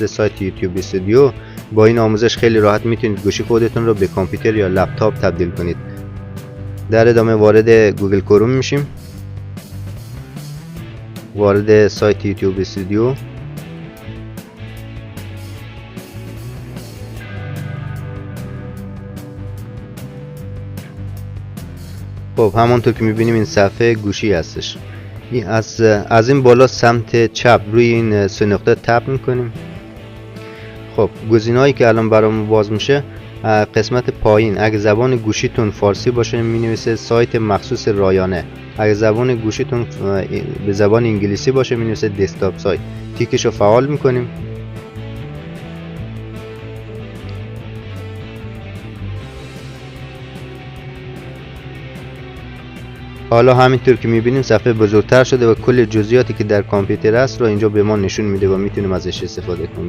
مثل سایت یوتیوب استودیو با این آموزش خیلی راحت میتونید گوشی خودتون رو به کامپیوتر یا لپتاپ تبدیل کنید. در ادامه وارد گوگل کروم میشیم، وارد سایت یوتیوب استودیو. خب همونطور که میبینیم این صفحه گوشی هستش. از این بالا سمت چپ روی این سه نقطه تپ میکنیم. خب گزینه‌هایی که الان برامون باز میشه، قسمت پایین اگه زبان گوشیتون فارسی باشه مینویسه سایت مخصوص رایانه، اگه زبان گوشیتون به زبان انگلیسی باشه مینویسه دسکتاپ سایت. تیکش رو فعال میکنیم. حالا همینطور که میبینیم صفحه بزرگتر شده و کل جزئیاتی که در کامپیوتر است رو اینجا به ما نشون میده و میتونیم ازش استفاده کنیم.